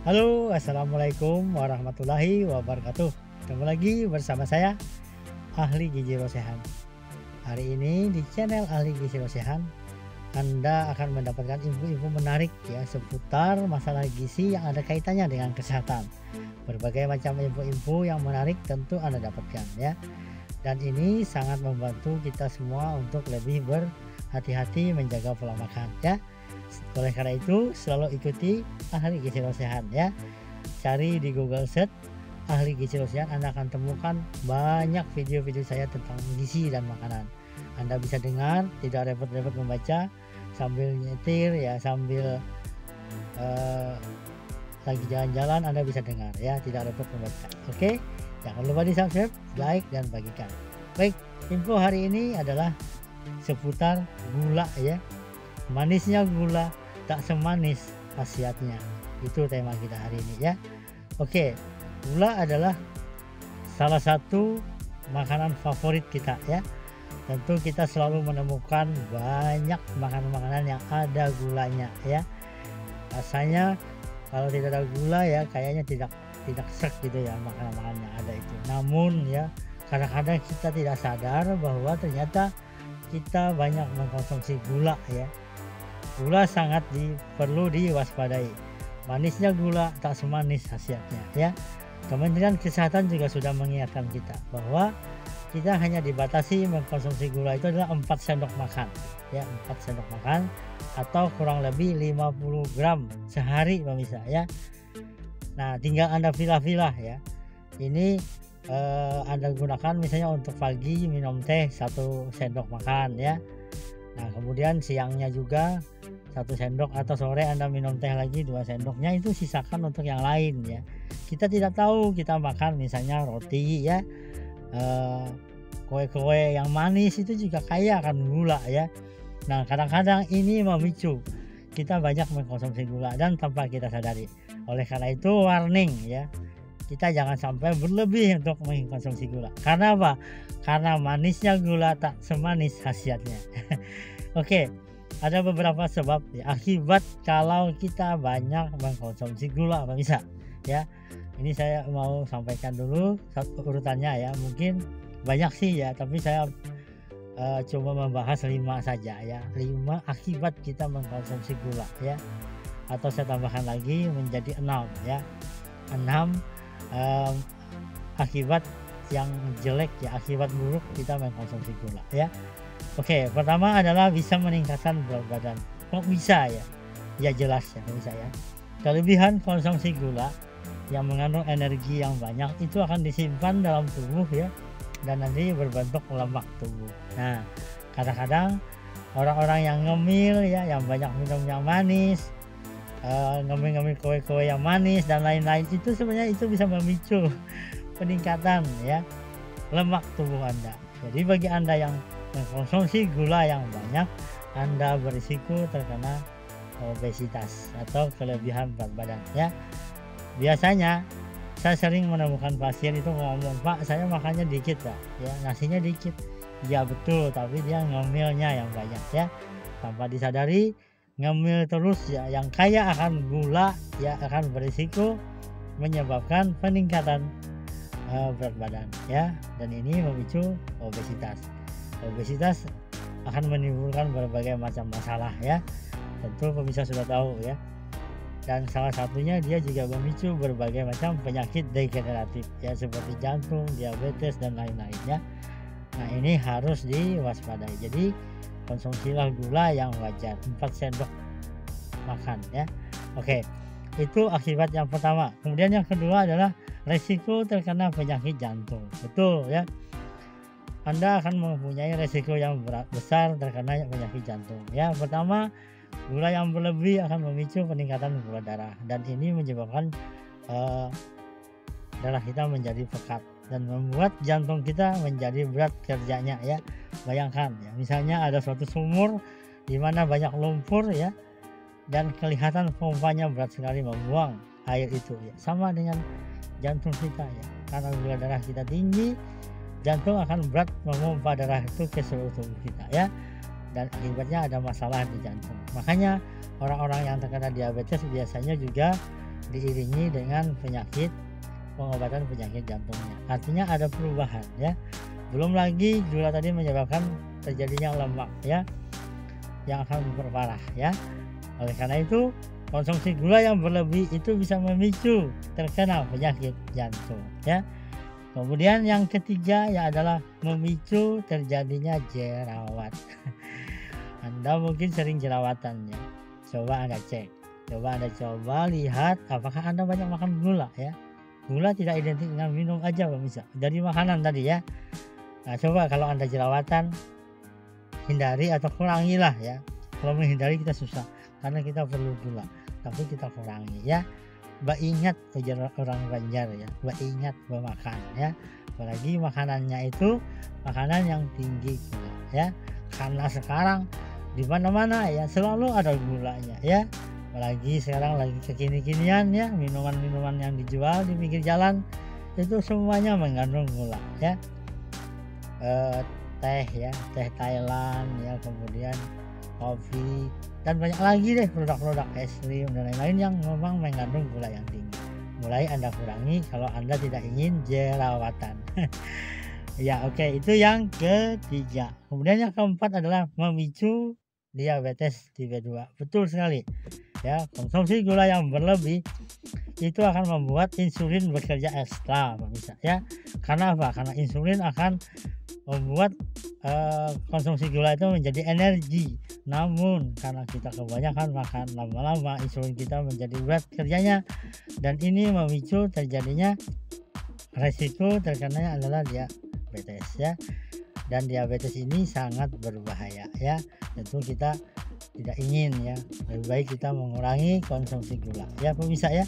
Halo, assalamualaikum warahmatullahi wabarakatuh. Ketemu lagi bersama saya, Ahli Gizi Rosehan. Hari ini di channel Ahli Gizi Rosehan, Anda akan mendapatkan info-info menarik ya seputar masalah gizi yang ada kaitannya dengan kesehatan. Berbagai macam info-info yang menarik tentu Anda dapatkan ya. Dan ini sangat membantu kita semua untuk lebih berhati-hati menjaga pola makan ya. Oleh karena itu selalu ikuti Ahli Gizi Rosehan ya. Cari di Google search Ahli Gizi Rosehan, Anda akan temukan banyak video-video saya tentang gizi dan makanan. Anda bisa dengar, tidak repot-repot membaca, sambil nyetir ya, sambil lagi jalan-jalan Anda bisa dengar ya, tidak repot membaca. Oke, jangan lupa di subscribe, like, dan bagikan. Baik, info hari ini adalah seputar gula ya. Manisnya gula tak semanis khasiatnya, itu tema kita hari ini ya. Oke, gula adalah salah satu makanan favorit kita ya. Tentu kita selalu menemukan banyak makanan-makanan yang ada gulanya ya. Rasanya kalau tidak ada gula ya kayaknya tidak sreg gitu ya makanan-makanan yang ada itu. Namun ya kadang-kadang kita tidak sadar bahwa ternyata kita banyak mengkonsumsi gula ya. Gula sangat perlu diwaspadai. Manisnya gula tak semanis khasiatnya ya. Kementerian Kesehatan juga sudah mengingatkan kita bahwa kita hanya dibatasi mengkonsumsi gula itu adalah 4 sendok makan ya, 4 sendok makan atau kurang lebih 50 gram sehari pemirsa ya. Nah, tinggal Anda pilah-pilah ya. Ini Anda gunakan misalnya untuk pagi minum teh 1 sendok makan ya. Nah, kemudian siangnya juga 1 sendok atau sore Anda minum teh lagi 2 sendoknya, itu sisakan untuk yang lain ya. Kita tidak tahu kita makan misalnya roti ya, kue-kue yang manis itu juga kaya akan gula ya. Nah, kadang-kadang ini memicu kita banyak mengkonsumsi gula dan tanpa kita sadari. Oleh karena itu warning ya, kita jangan sampai berlebih untuk mengkonsumsi gula. Karena apa? Karena manisnya gula tak semanis khasiatnya. Oke, ada beberapa sebab ya, akibat kalau kita banyak mengkonsumsi gula pemirsa ya. Ini saya mau sampaikan dulu urutannya ya. Mungkin banyak sih ya, tapi saya coba membahas 5 saja ya. 5 akibat kita mengkonsumsi gula ya. Atau saya tambahkan lagi menjadi 6 ya. 6 akibat yang jelek ya, akibat buruk kita mengkonsumsi gula ya. Oke, pertama adalah bisa meningkatkan berat badan. Kok bisa ya? Ya jelas ya bisa ya. Kelebihan konsumsi gula yang mengandung energi yang banyak itu akan disimpan dalam tubuh ya, dan nanti berbentuk lemak tubuh. Nah, kadang-kadang orang-orang yang ngemil ya, yang banyak minum yang manis, ngemil-ngemil kue-kue yang manis dan lain-lain, itu sebenarnya itu bisa memicu peningkatan ya lemak tubuh Anda. Jadi bagi Anda yang mengkonsumsi gula yang banyak, Anda berisiko terkena obesitas atau kelebihan berat badan ya. Biasanya saya sering menemukan pasien itu ngomong, "Pak, saya makannya dikit Pak ya, nasinya dikit." Ya betul, tapi dia ngemilnya yang banyak ya. Tanpa disadari ngemil terus ya, yang kaya akan gula ya akan berisiko menyebabkan peningkatan berat badan ya, dan ini memicu obesitas. Obesitas akan menimbulkan berbagai macam masalah ya, tentu pemirsa sudah tahu ya. Dan salah satunya dia juga memicu berbagai macam penyakit degeneratif ya, seperti jantung, diabetes, dan lain-lain ya. Nah, ini harus diwaspadai. Jadi konsumsilah gula yang wajar, 4 sendok makan ya. Oke, itu akibat yang pertama. Kemudian yang kedua adalah resiko terkena penyakit jantung. Betul ya, Anda akan mempunyai resiko yang besar terkena penyakit jantung ya. Pertama, gula yang berlebih akan memicu peningkatan gula darah, dan ini menyebabkan darah kita menjadi pekat dan membuat jantung kita menjadi berat kerjanya ya. Bayangkan ya, misalnya ada suatu sumur di mana banyak lumpur ya, dan kelihatan pompanya berat sekali membuang air itu ya. Sama dengan jantung kita ya, karena gula darah kita tinggi, jantung akan berat memompa darah itu ke seluruh tubuh kita ya, dan akibatnya ada masalah di jantung. Makanya orang-orang yang terkena diabetes biasanya juga diiringi dengan pengobatan penyakit jantungnya. Artinya ada perubahan ya. Belum lagi gula tadi menyebabkan terjadinya lemak ya, yang akan memperparah ya. Oleh karena itu, konsumsi gula yang berlebih itu bisa memicu terkena penyakit jantung ya. Kemudian yang ketiga ya adalah memicu terjadinya jerawat. Anda mungkin sering jerawatan ya. Coba Anda cek. Coba Anda lihat apakah Anda banyak makan gula ya. Gula tidak identik dengan minum aja pemirsa. Dari makanan tadi ya. Nah, coba kalau Anda jerawatan, hindari atau kurangilah ya. Kalau menghindari kita susah karena kita perlu gula, tapi kita kurangi ya. Mbak ingat ujar orang Banjar ya, Mbak ingat makan ya, apalagi makanannya itu makanan yang tinggi gula ya, karena sekarang di mana-mana ya selalu ada gulanya ya, apalagi sekarang lagi kekini-kinian ya, minuman-minuman yang dijual di pinggir jalan itu semuanya mengandung gula ya. Teh ya, teh Thailand ya, kemudian kopi dan banyak lagi deh produk-produk es krim dan lain-lain yang memang mengandung gula yang tinggi. Mulai Anda kurangi kalau Anda tidak ingin jerawatan. Ya oke, itu yang ketiga. Kemudian yang keempat adalah memicu diabetes tipe 2. Betul sekali ya, konsumsi gula yang berlebih itu akan membuat insulin bekerja ekstra pemirsa ya. Karena apa? Karena insulin akan membuat konsumsi gula itu menjadi energi. Namun karena kita kebanyakan makan, lama-lama insulin kita menjadi berat kerjanya, dan ini memicu terjadinya resiko terkenanya adalah diabetes ya. Dan diabetes ini sangat berbahaya ya. Tentu kita tidak ingin ya. Lebih baik kita mengurangi konsumsi gula ya pemirsa ya.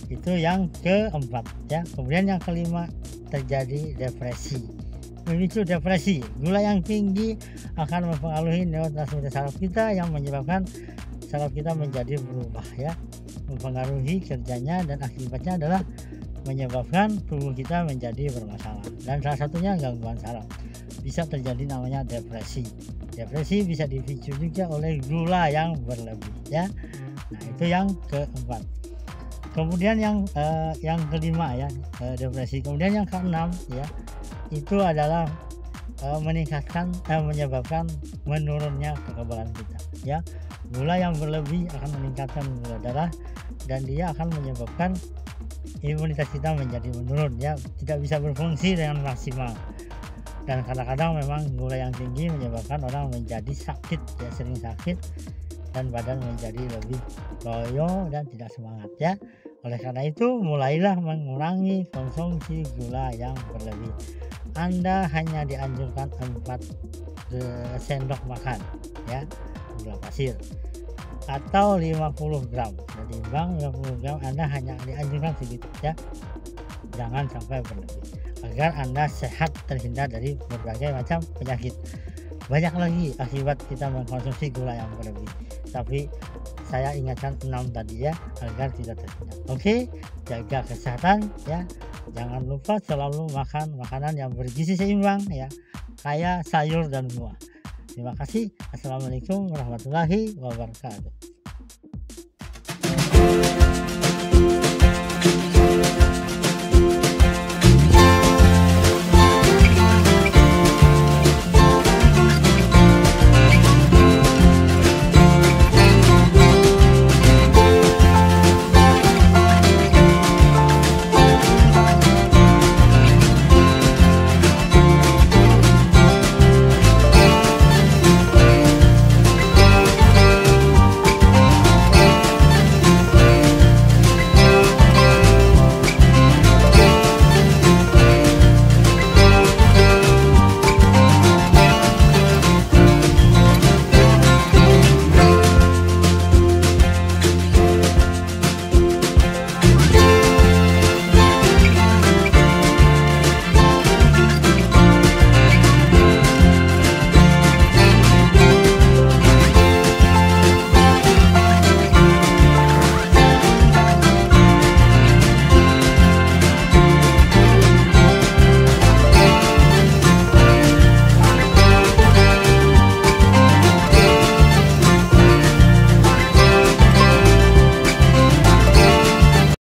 Itu yang keempat ya. Kemudian yang kelima, terjadi depresi. Memicu depresi, gula yang tinggi akan mempengaruhi neurotransmitter saraf kita yang menyebabkan saraf kita menjadi berubah ya, mempengaruhi kerjanya, dan akibatnya adalah menyebabkan tubuh kita menjadi bermasalah, dan salah satunya gangguan saraf. Bisa terjadi namanya depresi. Depresi bisa dipicu juga oleh gula yang berlebih ya. Nah itu yang keempat. Kemudian yang kelima ya, depresi. Kemudian yang keenam ya, itu adalah menyebabkan menurunnya kekebalan kita ya. Gula yang berlebih akan meningkatkan gula darah, dan dia akan menyebabkan imunitas kita menjadi menurun ya, tidak bisa berfungsi dengan maksimal. Dan kadang-kadang memang gula yang tinggi menyebabkan orang menjadi sakit ya, sering sakit, dan badan menjadi lebih loyo dan tidak semangat ya. Oleh karena itu, mulailah mengurangi konsumsi gula yang berlebih. Anda hanya dianjurkan 4 sendok makan ya gula pasir, atau 50 gram. Ketimbang 50 gram, Anda hanya dianjurkan segitu ya. Jangan sampai berlebih, agar Anda sehat, terhindar dari berbagai macam penyakit. Banyak lagi akibat kita mengkonsumsi gula yang berlebih, tapi saya ingatkan 6 tadi ya, agar tidak terhindar. Oke, jaga kesehatan ya. Jangan lupa selalu makan makanan yang bergizi seimbang ya, kaya sayur dan buah. Terima kasih. Assalamualaikum warahmatullahi wabarakatuh.